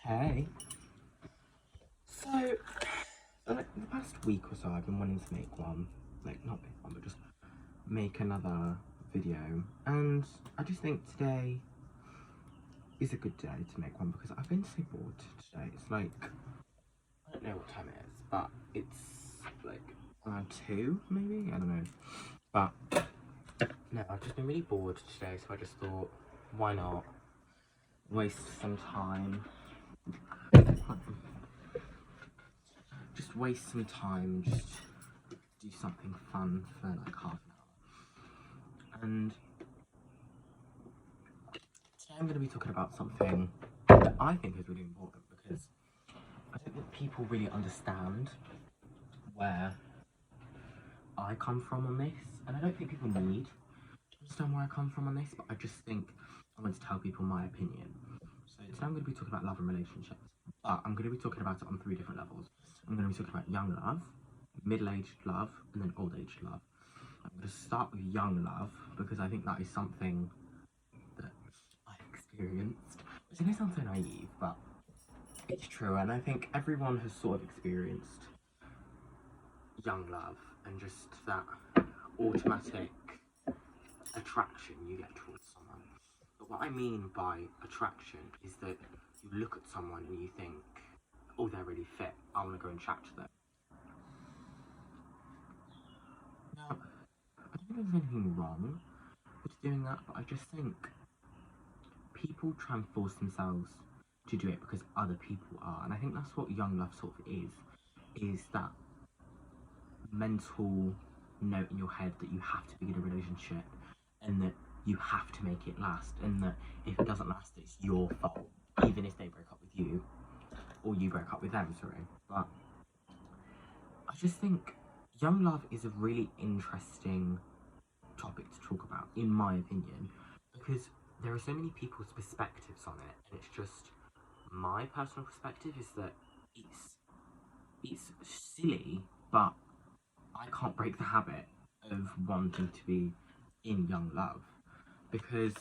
Hey. So, like, the past week or so, I've been wanting to make one. Like, not make one, but just make another video. And I just think today is a good day to make one because I've been so bored today. It's like, I don't know what time it is, but it's like around 2, maybe? I don't know. But, no, I've just been really bored today, so I just thought, why not waste some time? Just waste some time and just do something fun for like half an hour. And today I'm going to be talking about something that I think is really important because I don't think people really understand where I come from on this, and I don't think people need to understand where I come from on this, but I just think I want to tell people my opinion. So today I'm going to be talking about love and relationships, but I'm going to be talking about it on 3 different levels. I'm going to be talking about young love, middle-aged love, and then old-aged love. I'm going to start with young love because I think that is something that I experienced, which may sound so naive, but it's true, and I think everyone has sort of experienced young love and just that automatic attraction you get towards someone. But what I mean by attraction is that you look at someone and you think, oh, they're really fit, I want to go and chat to them. Now, I don't think there's anything wrong with doing that, but I just think people try and force themselves to do it because other people are, and I think that's what young love sort of is that mental note in your head that you have to be in a relationship and that you have to make it last, and that if it doesn't last, it's your fault, even if they break up with you or you break up with them, sorry. But I just think young love is a really interesting topic to talk about, in my opinion, because there are so many people's perspectives on it, and it's just my personal perspective is that it's silly, but I can't break the habit of wanting to be in young love because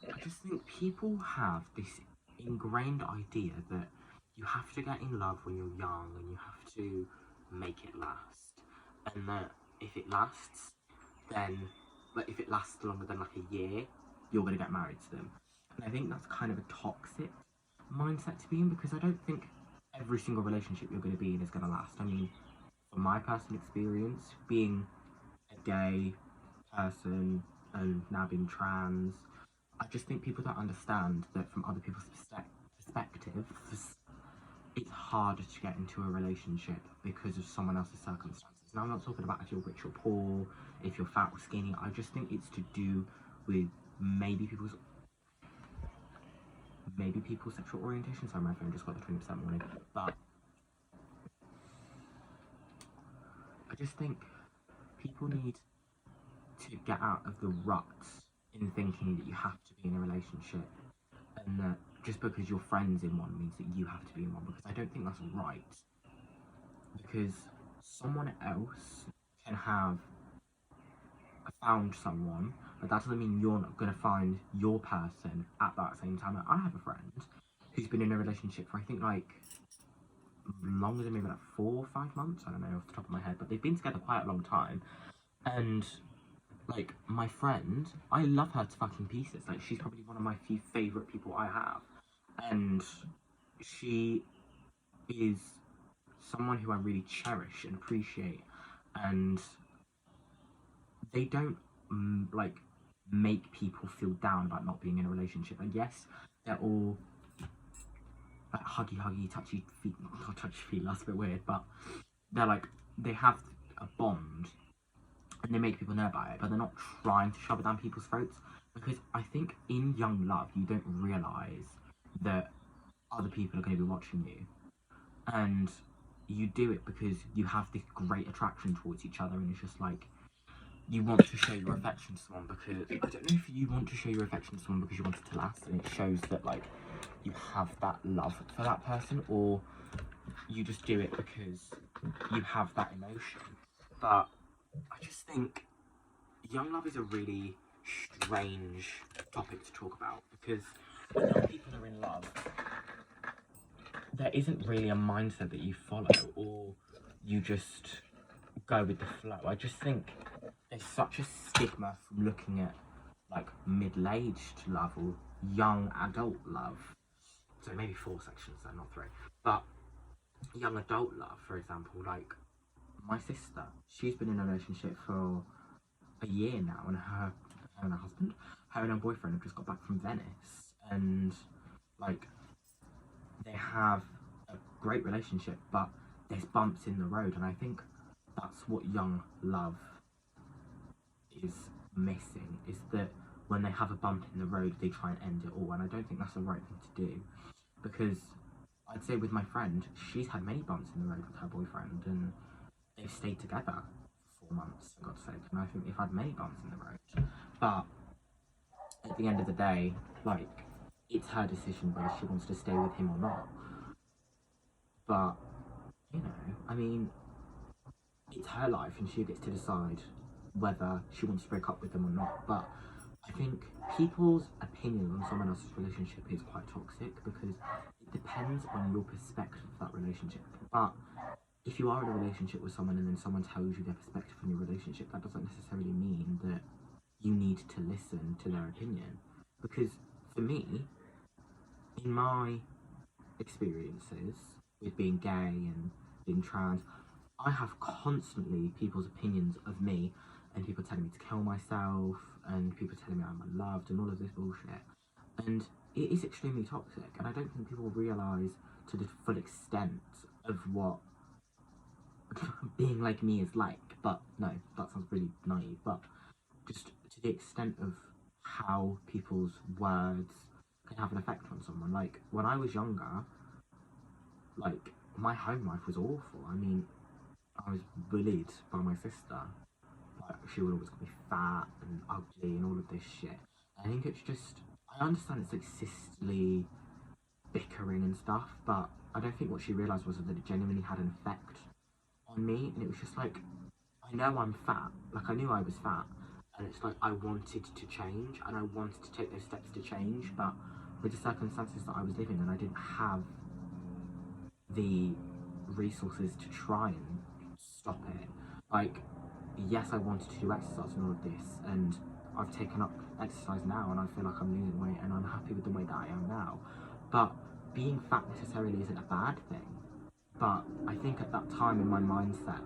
I just think people have this ingrained idea that you have to get in love when you're young and you have to make it last, and that if it lasts, then like if it lasts longer than like a year, you're gonna get married to them. And I think that's kind of a toxic mindset to be in because I don't think every single relationship you're gonna be in is gonna last. I mean, from my personal experience, being a gay person and now being trans, I just think people don't understand that from other people's perspective, it's harder to get into a relationship because of someone else's circumstances. Now, I'm not talking about if you're rich or poor, if you're fat or skinny. I just think it's to do with maybe people's sexual orientation. Sorry, my phone just got the 20% warning. But I just think people need to get out of the ruts in thinking that you have to be in a relationship and that just because you're friends in one means that you have to be in one, because I don't think that's right. Because someone else can have found someone, but that doesn't mean you're not going to find your person at that same time. I have a friend who's been in a relationship for I think like longer than maybe like 4 or 5 months, I don't know off the top of my head, but they've been together quite a long time. And like, my friend, I love her to fucking pieces. Like, she's probably one of my few favourite people I have. And she is someone who I really cherish and appreciate. And they don't, like, make people feel down about not being in a relationship. And yes, they're all, like, huggy, touchy feet. Not touchy feet, that's a bit weird. But they're, like, they have a bond. And they make people know about it, but they're not trying to shove it down people's throats, because I think in young love you don't realise that other people are going to be watching you, and you do it because you have this great attraction towards each other, and it's just like you want to show your affection to someone because I don't know if you want to show your affection to someone because you want it to last and it shows that like you have that love for that person, or you just do it because you have that emotion. But I just think young love is a really strange topic to talk about because when young people are in love, there isn't really a mindset that you follow, or you just go with the flow. I just think there's such a stigma from looking at like middle-aged love or young adult love. So maybe 4 sections, so not 3. But young adult love, for example, like my sister, she's been in a relationship for a year now, and her and her husband, her and her boyfriend have just got back from Venice, and like they have a great relationship, but there's bumps in the road, and I think that's what young love is missing, is that when they have a bump in the road, they try and end it all, and I don't think that's the right thing to do, because I'd say with my friend, she's had many bumps in the road with her boyfriend, and they've stayed together for 4 months, for God's sake, and I think they've had many bumps in the road, but at the end of the day, like, it's her decision whether she wants to stay with him or not. But, you know, I mean, it's her life and she gets to decide whether she wants to break up with them or not. But I think people's opinion on someone else's relationship is quite toxic, because it depends on your perspective of that relationship. But if you are in a relationship with someone and then someone tells you their perspective on your relationship, that doesn't necessarily mean that you need to listen to their opinion. Because for me, in my experiences with being gay and being trans, I have constantly people's opinions of me, and people telling me to kill myself, and people telling me I'm unloved, and all of this bullshit. And it is extremely toxic, and I don't think people realise to the full extent of what being like me is like. But no, that sounds really naive, but just to the extent of how people's words can have an effect on someone. Like, when I was younger, like, my home life was awful. I mean, I was bullied by my sister. Like, she would always call me fat and ugly and all of this shit. I think it's just, I understand it's like sisterly bickering and stuff, but I don't think what she realised was that it genuinely had an effect on me, and it was just like, I know I'm fat, like I knew I was fat, and it's like I wanted to change, and I wanted to take those steps to change, but with the circumstances that I was living in, I didn't have the resources to try and stop it. Like, yes, I wanted to do exercise and all of this, and I've taken up exercise now, and I feel like I'm losing weight, and I'm happy with the way that I am now. But being fat necessarily isn't a bad thing. But I think at that time in my mindset,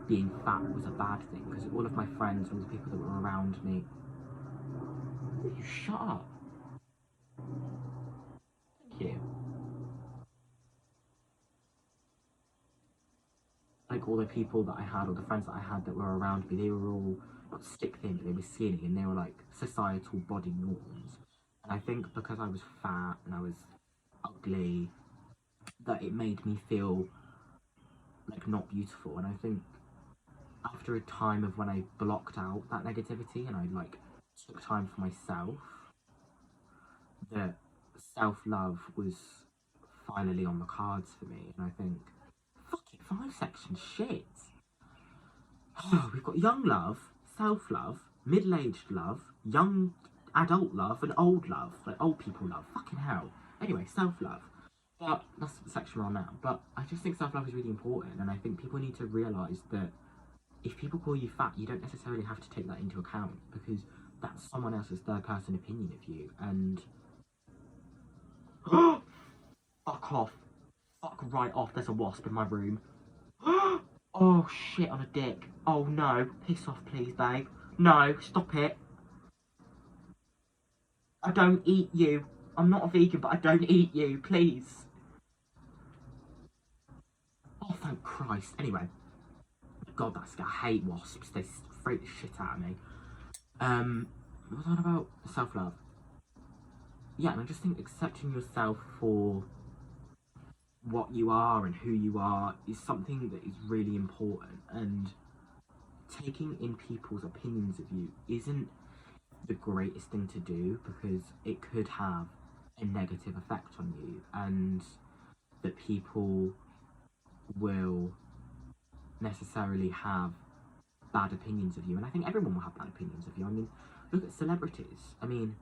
being fat was a bad thing, because all of my friends, all the people that were around me. You shut up. Thank you. Like, all the people that I had, or the friends that I had that were around me, they were all not stick thin, but they were skinny, and they were like societal body norms. And I think because I was fat and I was ugly, that it made me feel like not beautiful. And I think after a time of when I blocked out that negativity and I like took time for myself, that self-love was finally on the cards for me. And I think, fucking 5 sections, shit. Oh, we've got young love, self-love, middle-aged love, young adult love, and old love, like old people love. Fucking hell. Anyway, self-love. But that's the section we're on now. But I just think self-love is really important, and I think people need to realise that if people call you fat, you don't necessarily have to take that into account, because that's someone else's third-person opinion of you, and fuck off. Fuck right off, there's a wasp in my room. Oh shit on a dick. Oh no, piss off please, babe. No, stop it. I don't eat you. I'm not a vegan, but I don't eat you, please. Oh, thank Christ. Anyway, God, that's, I hate wasps. They freak the shit out of me. What was that about? Self-love. Yeah, and I just think accepting yourself for what you are and who you are is something that is really important, and taking in people's opinions of you isn't the greatest thing to do, because it could have a negative effect on you, and that people will necessarily have bad opinions of you. And I think everyone will have bad opinions of you. I mean, look at celebrities. I mean,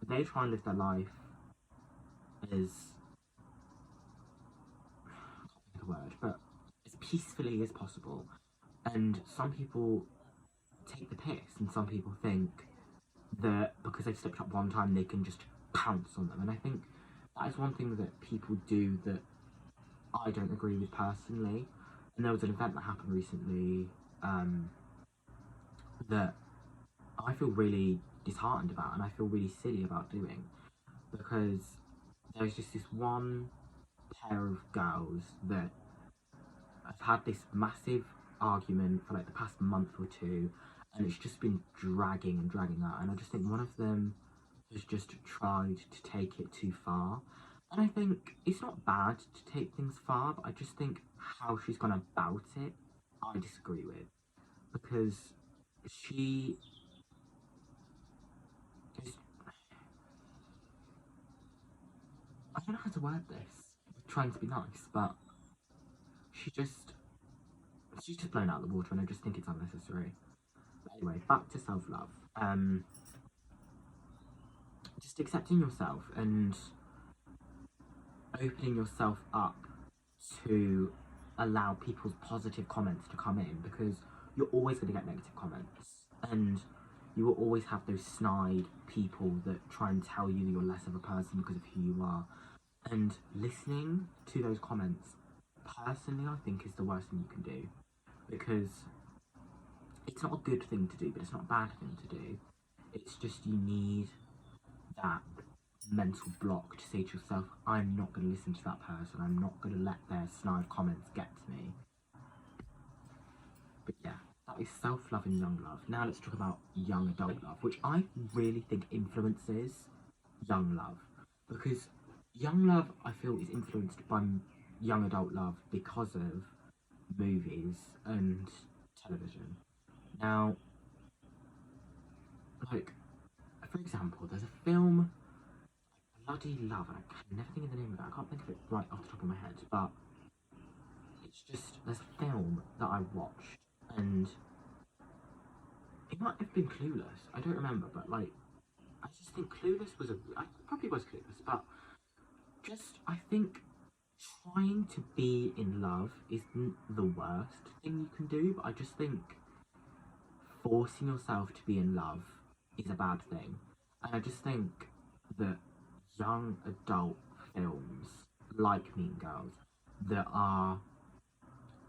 they try and live their life as peacefully as possible. And some people take the piss, and some people think that because they've slipped up one time, they can just pounce on them. And I think that is one thing that people do that I don't agree with personally. And there was an event that happened recently that I feel really disheartened about, and I feel really silly about doing, because there's just this one pair of girls that have had this massive argument for like the past month or two, and it's just been dragging and dragging out. And I just think one of them has just tried to take it too far. And I think it's not bad to take things far, but I just think how she's gone about it, I disagree with. Because she is, I don't know how to word this, trying to be nice, but she just, she's just blown out of the water, and I just think it's unnecessary. But anyway, back to self love. Just accepting yourself and opening yourself up to allow people's positive comments to come in, because you're always going to get negative comments, and you will always have those snide people that try and tell you that you're less of a person because of who you are. And listening to those comments, personally, I think is the worst thing you can do, because it's not a good thing to do, but it's not a bad thing to do. It's just you need that mental block to say to yourself, I'm not going to listen to that person, I'm not going to let their snide comments get to me. But yeah, that is self-love and young love. Now let's talk about young adult love, which I really think influences young love, because young love, I feel, is influenced by young adult love because of movies and television. Now, like, for example, there's a film I bloody love, and I can never think of the name of it. I can't think of it right off the top of my head, but it's just, there's a film that I watched, and it might have been Clueless. I don't remember, but like, I just think Clueless was I probably was Clueless, but just, I think trying to be in love isn't the worst thing you can do, but I just think forcing yourself to be in love is a bad thing. And I just think that young adult films like Mean Girls that are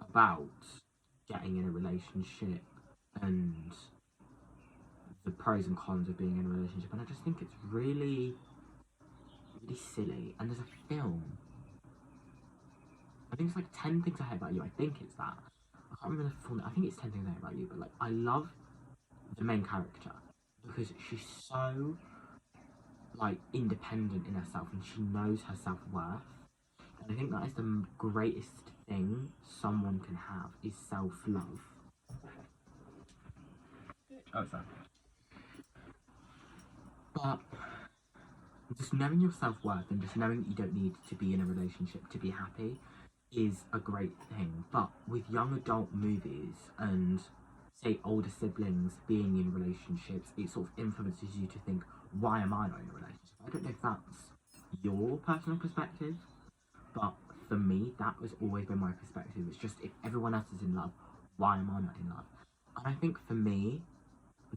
about getting in a relationship and the pros and cons of being in a relationship, and I just think it's really, really silly. And there's a film, I think it's like 10 Things I Hate About You. I think it's that. I can't remember the full name. I think it's 10 Things I Hate About You, but like, I love the main character because she's so like independent in herself, and she knows her self-worth. And I think that is the greatest thing someone can have, is self-love. Oh, sorry. But just knowing your self-worth and just knowing that you don't need to be in a relationship to be happy is a great thing. But with young adult movies and say older siblings being in relationships, it sort of influences you to think, why am I not in a relationship? I don't know if that's your personal perspective, but for me, that has always been my perspective. It's just, if everyone else is in love, why am I not in love? And I think for me,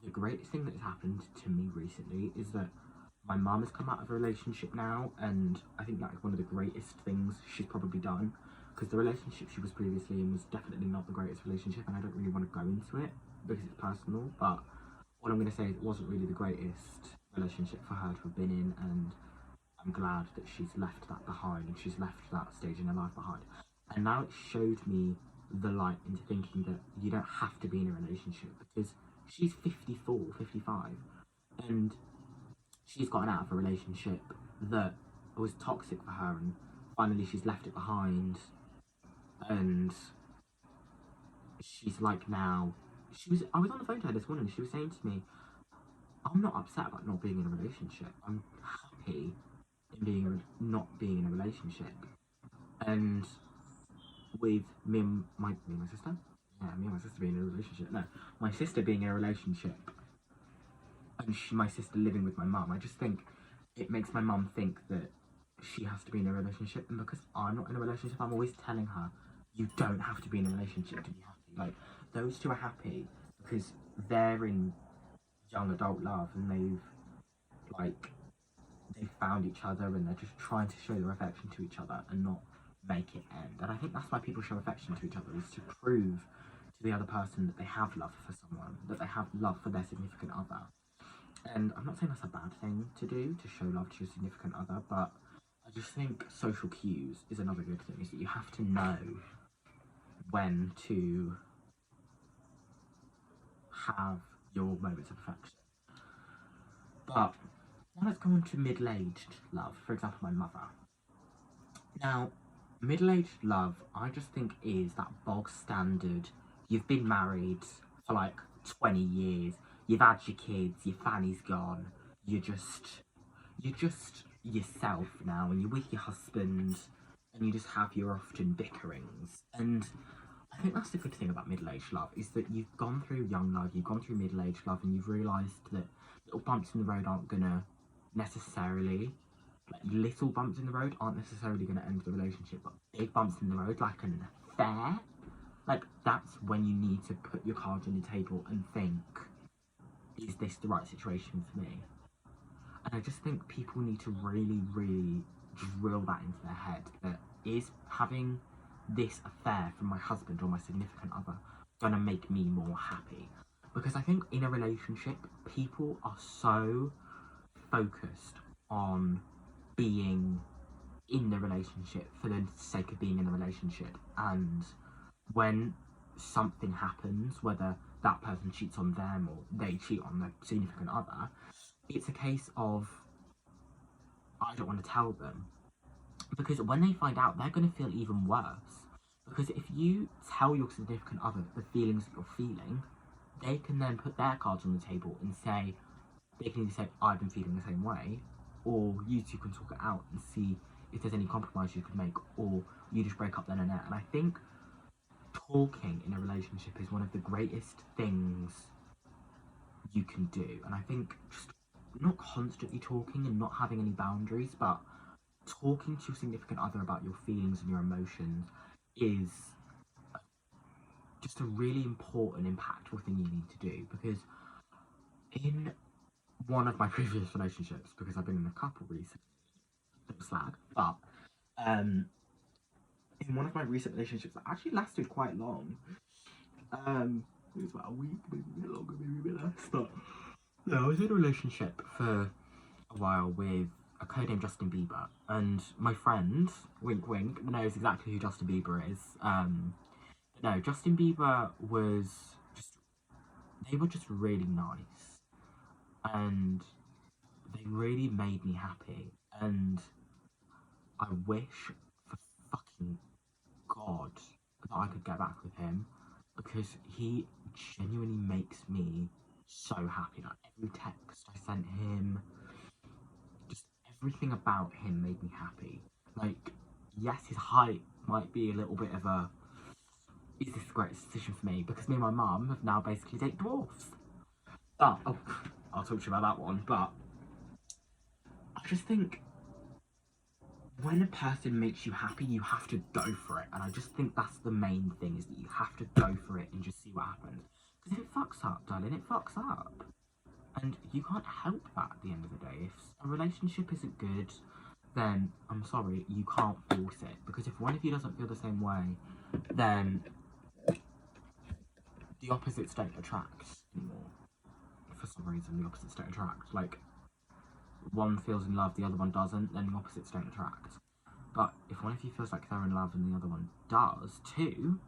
the greatest thing that has happened to me recently is that my mum has come out of a relationship now, and I think that is one of the greatest things she's probably done, because the relationship she was previously in was definitely not the greatest relationship, and I don't really want to go into it because it's personal, but what I'm going to say is it wasn't really the greatest relationship for her to have been in, and I'm glad that she's left that behind and she's left that stage in her life behind. And now it showed me the light into thinking that you don't have to be in a relationship, because she's 54, 55, and she's gotten out of a relationship that was toxic for her, and finally she's left it behind, and she's like, now, I was on the phone to her this morning, she was saying to me, I'm not upset about not being in a relationship, I'm happy in not being in a relationship. And with me and my sister, yeah, me and my sister being in a relationship, no, my sister being in a relationship, and my sister living with my mum, I just think it makes my mum think that she has to be in a relationship, and because I'm not in a relationship, I'm always telling her, you don't have to be in a relationship to be happy. Like, those two are happy because they're in young adult love and they've found each other and they're just trying to show their affection to each other and not make it end. And I think that's why people show affection to each other, is to prove to the other person that they have love for someone, that they have love for their significant other. And I'm not saying that's a bad thing to do, to show love to your significant other, but I just think social cues is another good thing, is that you have to know when to have your moments of affection. But now let's go on to middle-aged love. For example, my mother. Now, middle-aged love, I just think, is that bog standard. You've been married for like 20 years. You've had your kids. Your fanny's gone. You're just yourself now, and you're with your husband, and you just have your often bickerings. And I think that's the good thing about middle-aged love, is that you've gone through young love, you've gone through middle-aged love, and you've realised that little bumps in the road aren't gonna necessarily, like little bumps in the road aren't necessarily gonna end the relationship, but big bumps in the road, like an affair, like that's when you need to put your cards on the table and think, is this the right situation for me? And I just think people need to really, really drill that into their head, that is having this affair from my husband or my significant other gonna make me more happy? Because I think in a relationship, people are so focused on being in the relationship for the sake of being in the relationship, and when something happens, whether that person cheats on them or they cheat on their significant other, it's a case of, I don't want to tell them, because when they find out, they're going to feel even worse. Because if you tell your significant other the feelings that you're feeling, they can then put their cards on the table and say, they can either say, I've been feeling the same way, or you two can talk it out and see if there's any compromise you can make, or you just break up then and there. And I think talking in a relationship is one of the greatest things you can do. And I think just not constantly talking and not having any boundaries, but talking to your significant other about your feelings and your emotions is just a really important, impactful thing you need to do. Because in one of my previous relationships, because I've been in a couple recently, bit of slag, but in one of my recent relationships that actually lasted quite long, it was about a week, maybe a bit longer, maybe a bit less, but yeah, I was in a relationship for a while with a guy named Justin Bieber, and my friend, wink wink, knows exactly who Justin Bieber is. But no, Justin Bieber was just, they were just really nice, and they really made me happy, and I wish for fucking God that I could get back with him, because he genuinely makes me so happy. Like every text I sent him, just everything about him made me happy. Like, yes, his height might be a little bit of a, is this the greatest decision for me? Because me and my mum have now basically dated dwarfs. But, oh, I'll talk to you about that one. But I just think when a person makes you happy, you have to go for it. And I just think that's the main thing, is that you have to go for it and just see what happens. Because if it fucks up, darling, it fucks up. And you can't help that at the end of the day. If a relationship isn't good, then I'm sorry, you can't force it. Because if one of you doesn't feel the same way, then the opposites don't attract anymore. For some reason, the opposites don't attract. Like, one feels in love, the other one doesn't, then the opposites don't attract. But if one of you feels like they're in love and the other one does too,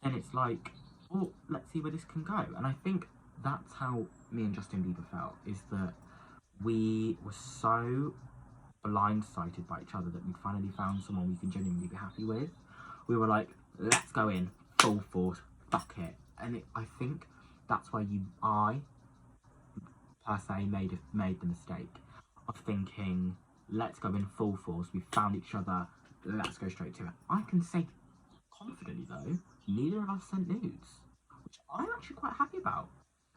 then it's like, well, let's see where this can go. And I think that's how me and Justin Bieber felt, is that we were so blindsided by each other that we'd finally found someone we can genuinely be happy with. We were like, let's go in, full force, fuck it. And I think that's why I per se made the mistake of thinking, let's go in full force, we found each other, let's go straight to it. I can say confidently though, neither of us sent nudes, which I'm actually quite happy about.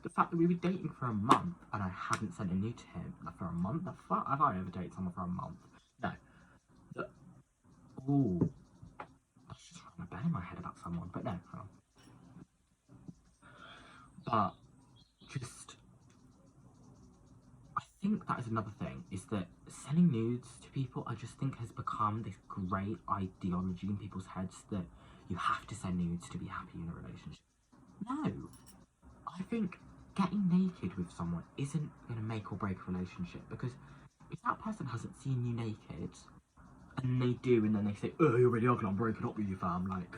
The fact that we were dating for a month and I hadn't sent a nude to him, like, for a month. The fuck have I ever dated someone for a month? No. Ooh, that's just around my plan in my head about someone, but no. But just, I think that is another thing, is that sending nudes to people, I just think has become this great ideology in people's heads that you have to send nudes to be happy in a relationship. No. I think getting naked with someone isn't going to make or break a relationship, because if that person hasn't seen you naked, and they do, and then they say, oh, you're really ugly, I'm breaking up with you, fam, like,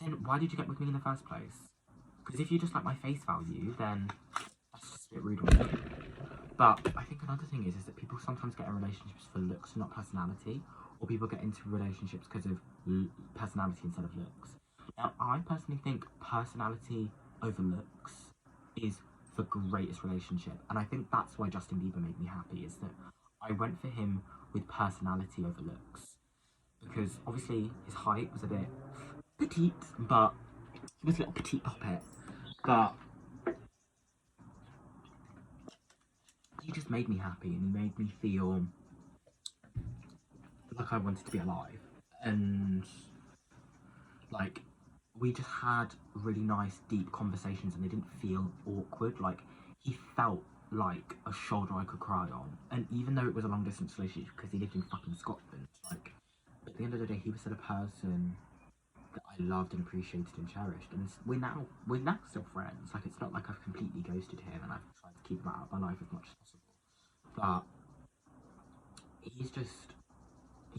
then why did you get with me in the first place? Because if you just like my face value, then that's just a bit rude. But I think another thing is that people sometimes get in relationships for looks, not personality, or people get into relationships because of personality instead of looks. Now, I personally think personality over looks is the greatest relationship, and I think that's why Justin Bieber made me happy, is that I went for him with personality over looks, because obviously his height was a bit petite, but he was a little petite puppet, but he just made me happy, and he made me feel like I wanted to be alive, and like we just had really nice deep conversations, and they didn't feel awkward. Like, he felt like a shoulder I could cry on, and even though it was a long distance relationship because he lived in fucking Scotland, like, at the end of the day he was still a person that I loved and appreciated and cherished, and we're now still friends. Like, it's not like I've completely ghosted him and I've tried to keep him out of my life as much as possible, but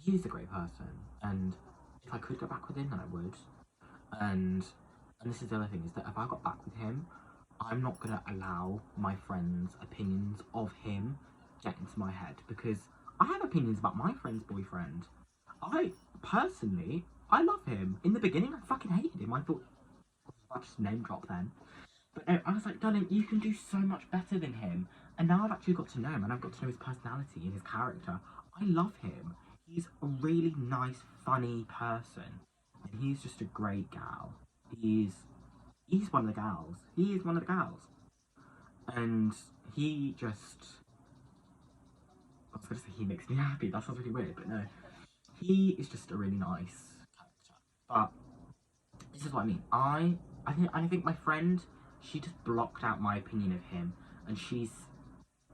he's a great person, and if I could go back with him, then I would. And this is the other thing, is that if I got back with him, I'm not gonna allow my friends' opinions of him get into my head, because I have opinions about my friend's boyfriend. I love him. In the beginning, I fucking hated him. I thought, I'll just name drop then. But no, I was like, darling, you can do so much better than him. And now I've actually got to know him, and I've got to know his personality and his character. I love him. He's a really nice, funny person, and he's just a great gal. He's one of the gals. He is one of the gals, and he just. I was gonna say he makes me happy. That sounds really weird, but no, he is just a really nice character. But this is what I mean. I think my friend, she just blocked out my opinion of him, and she's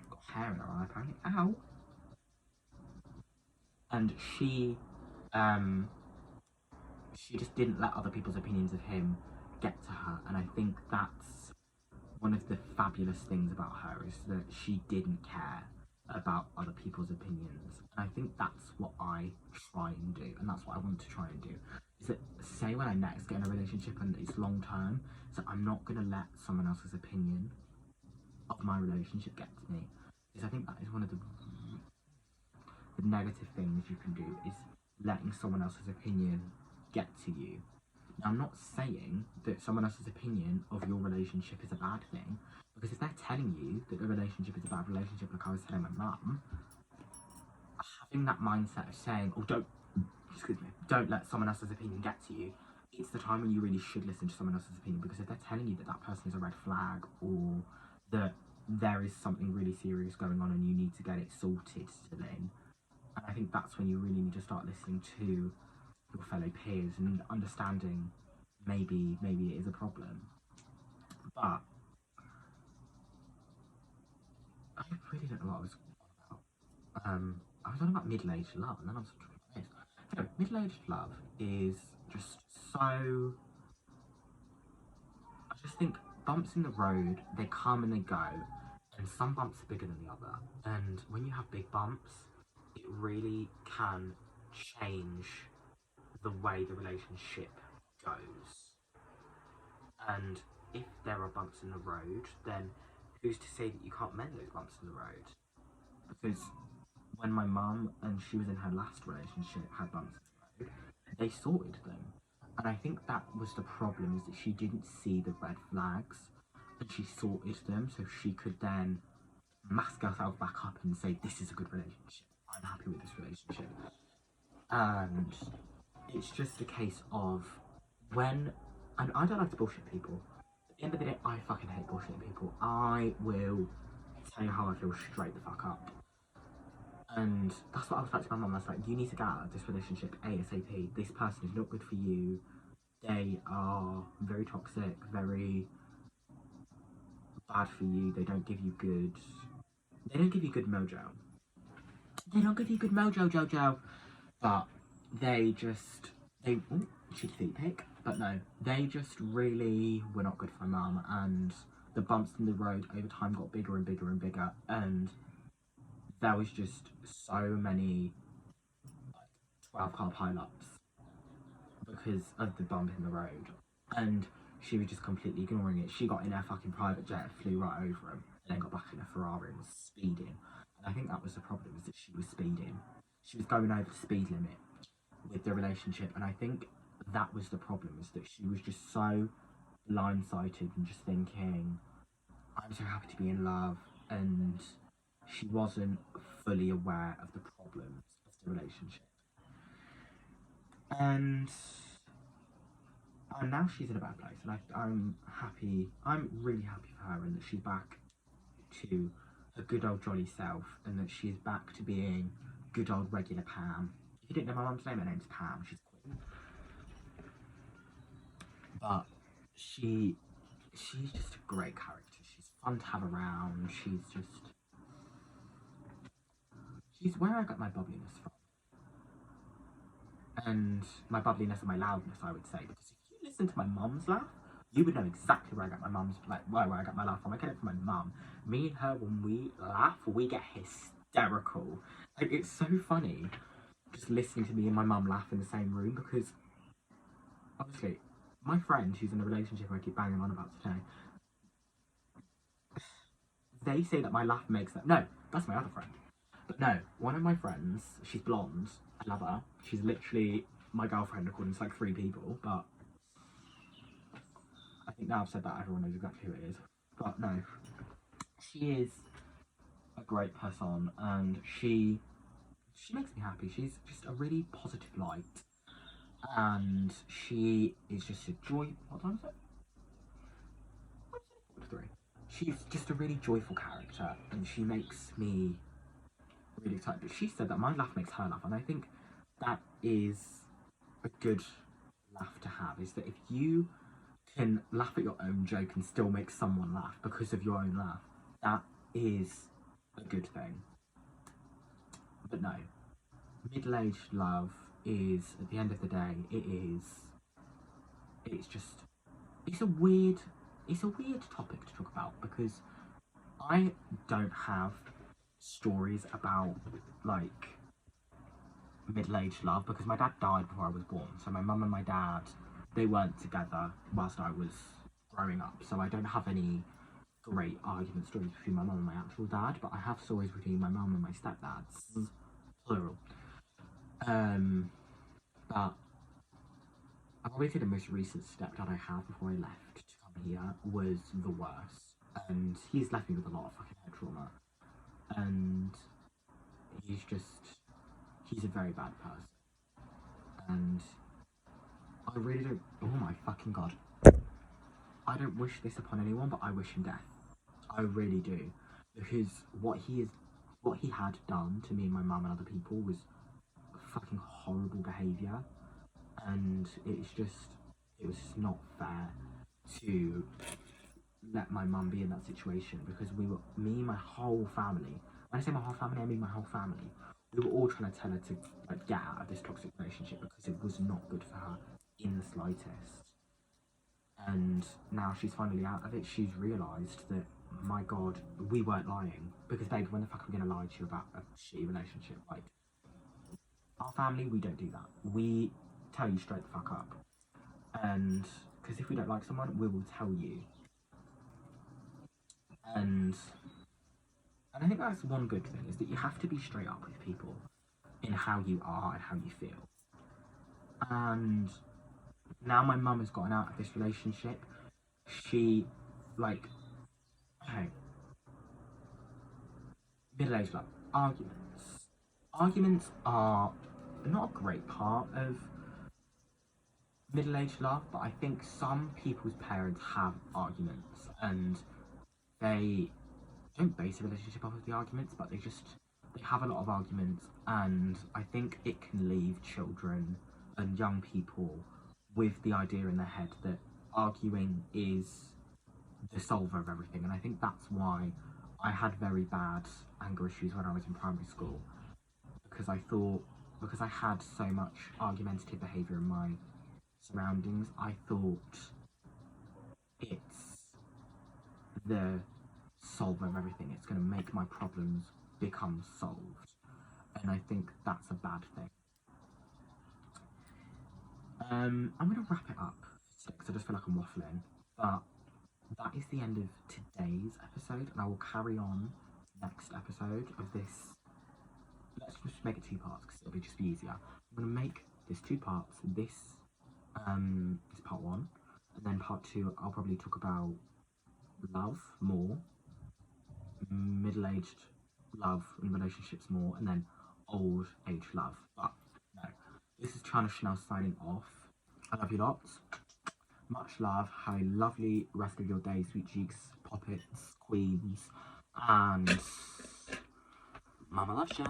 got hair in her eye apparently. Ow. And she just didn't let other people's opinions of him get to her, and I think that's one of the fabulous things about her, is that she didn't care about other people's opinions. And I think that's what I try and do, and that's what I want to try and do, is that, say when I next get in a relationship and it's long term, so I'm not going to let someone else's opinion of my relationship get to me, because I think that is one of the negative things you can do, is letting someone else's opinion get to you. Now, I'm not saying that someone else's opinion of your relationship is a bad thing, because if they're telling you that the relationship is a bad relationship, like I was telling my mum, having that mindset of saying, oh, don't let someone else's opinion get to you, it's the time when you really should listen to someone else's opinion, because if they're telling you that that person is a red flag, or that there is something really serious going on and you need to get it sorted still in, and I think that's when you really need to start listening to your fellow peers and understanding maybe it is a problem. But I really don't know what I was on about. I was on about middle-aged love, and then I was talking about this. So middle-aged love is just so. I just think bumps in the road, they come and they go, and some bumps are bigger than the other. And when you have big bumps, it really can change the way the relationship goes. And if there are bumps in the road, then who's to say that you can't mend those bumps in the road? Because when my mum and she was in her last relationship had bumps in the road, they sorted them. And I think that was the problem, is that she didn't see the red flags, and she sorted them so she could then mask herself back up and say, this is a good relationship, I'm happy with this relationship. And it's just a case of when, and I don't like to bullshit people. At the end of the day, I fucking hate bullshitting people. I will tell you how I feel straight the fuck up. And that's what I was like to my mum. I was like, you need to get out of this relationship ASAP. This person is not good for you. they are very toxic, very bad for you. They don't give you good mojo. They don't give you good mojo, Jojo. But they just, ooh, cheeky feet pick. But no, they just really were not good for my mum. And the bumps in the road over time got bigger and bigger and bigger. And there was just so many, like, 12-car pile-ups because of the bump in the road. And she was just completely ignoring it. She got in her fucking private jet, flew right over him, and then got back in a Ferrari and was speeding. And I think that was the problem, is that she was speeding. She was going over the speed limit with the relationship, and I think that was the problem, is that she was just so blindsided and just thinking, I'm so happy to be in love, and she wasn't fully aware of the problems of the relationship. And now she's in a bad place, and I'm happy. I'm really happy for her, and that she's back to her good old jolly self, and that she's back to being good old regular Pam. If you didn't know my mum's name, her name's Pam. She's Queen, but she's just a great character. She's fun to have around. She's where I got my bubbliness from, and my bubbliness and my loudness, I would say, because if you listen to my mum's laugh, you would know exactly where I got my mum's, like, where I got my laugh from. I get it from my mum. Me and her, when we laugh, we get hysterical. Like, it's so funny just listening to me and my mum laugh in the same room, because obviously my friend who's in a relationship I keep banging on about today, they say that my laugh makes them. No, that's my other friend. But no, one of my friends, she's blonde. I love her. She's literally my girlfriend according to like 3 people. But I think now I've said that, everyone knows exactly who it is. But no, she is a great person, and she makes me happy. She's just a really positive light, and she is just a joy. What time is it? Three. She's just a really joyful character, and she makes me really excited. But she said that my laugh makes her laugh, and I think that is a good laugh to have. Is that if you can laugh at your own joke and still make someone laugh because of your own laugh, that is a good thing. But no, middle-aged love is, at the end of the day, it's just, it's a weird, it's a weird topic to talk about, because I don't have stories about, like, middle-aged love, because my dad died before I was born. So my mum and my dad, they weren't together whilst I was growing up. So I don't have any great argument stories between my mum and my actual dad, but I have stories between my mum and my stepdads, plural. But I probably say the most recent stepdad I had before I left to come here was the worst, and he's left me with a lot of fucking head trauma, and he's just, he's a very bad person, and I really don't, oh my fucking god, I don't wish this upon anyone, but I wish him death. I really do, because what he had done to me and my mum and other people was fucking horrible behaviour, and it was just not fair to let my mum be in that situation, because my whole family, when I say my whole family, I mean my whole family, we were all trying to tell her to, like, get out of this toxic relationship, because it was not good for her in the slightest. And now she's finally out of it, she's realised that, my god, we weren't lying. Because, babe, when the fuck are we gonna lie to you about a shitty relationship? Like, our family, we don't do that. We tell you straight the fuck up. And because if we don't like someone, we will tell you. And I think that's one good thing, is that you have to be straight up with people in how you are and how you feel. And now my mum has gotten out of this relationship. She, like, okay, middle-aged love, arguments. Arguments are not a great part of middle-aged love, but I think some people's parents have arguments, and they don't base a relationship off of the arguments, but they have a lot of arguments, and I think it can leave children and young people with the idea in their head that arguing is the solver of everything. And I think that's why I had very bad anger issues when I was in primary school, because because I had so much argumentative behaviour in my surroundings, I thought it's the solver of everything. It's going to make my problems become solved. And I think that's a bad thing. I'm going to wrap it up because I just feel like I'm waffling. But that is the end of today's episode, and I will carry on next episode of this. Let's just make it 2 parts because it'll just be easier. I'm going to make this 2 parts. This is part 1, and then part 2 I'll probably talk about love more, middle-aged love and relationships more, and then old age love. But no, this is China Chanel signing off. I love you lots. Much love. Have a lovely rest of your day, sweet cheeks, poppets, queens, and Mama loves you.